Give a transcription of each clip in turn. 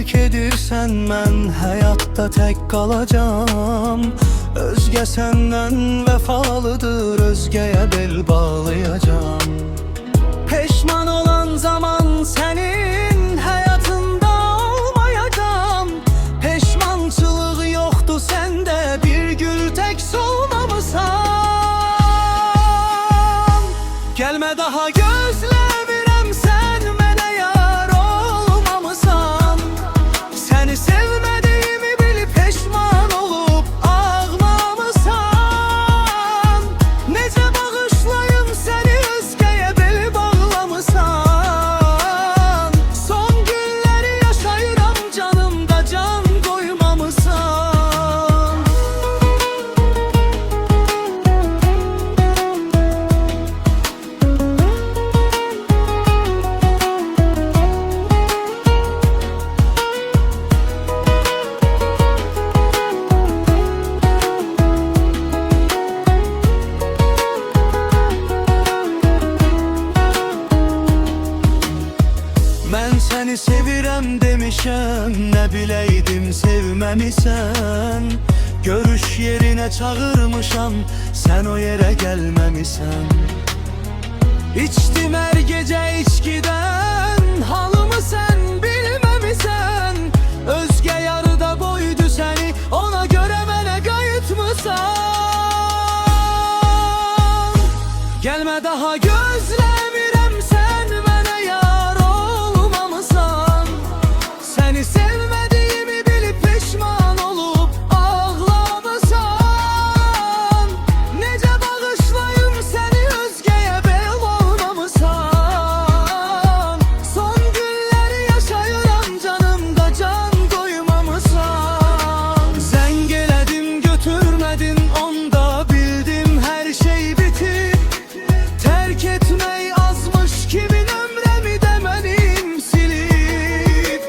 terk edirsen mən həyatda tək qalacam. Özgə səndən vəfalıdır, özgəyə bel bağlayacam. Peşman olan zaman sənin həyatında olmayacam. Peşmançılıq yoxdur səndə, bir gül tək solmamısan. Gəlmə daha gözləmirəm, sən mənə yar olmamısan. Səni sevmədiyimi bilib peşman olub ağlamısan. Necə bağışlayım səni, özgəyə bel bağlamısan. Son günləri yaşayıram, canımda can qoymamısan. Mən səni sevirəm demişəm, nə biləydim sevməmisən. Görüş yerinə çağırmışam, sən o yerə gəlməmisən. İçdim hər gecə içkidən, halımı sən bilməmisən. Özgə yarıda qoydu səni, ona görə mənə qayıtmısan. Gəlmə daha gözləmirəm, sən mənə yar olmamısan. Səni sevmədiyimi bilib peşman olub ağlamısan. Necə bağışlayım səni, özgəyə bel olmamısan. Son günləri yaşayıram, canımda can qoymamısan. Zəng elədim götürmədin, onda bildim hər şey bitib. Terk etmək azmış kimin ömrəmi də mənim silib.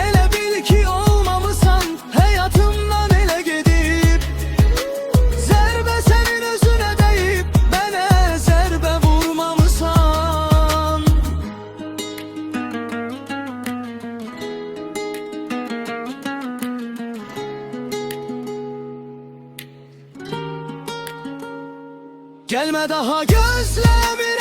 Elə bil ki olmamısan, həyatımdan elə gedib. Zərbə sənin özünə dəyib, mənə zərbə vurmamısan. Gəlmə daha gözləmirəm.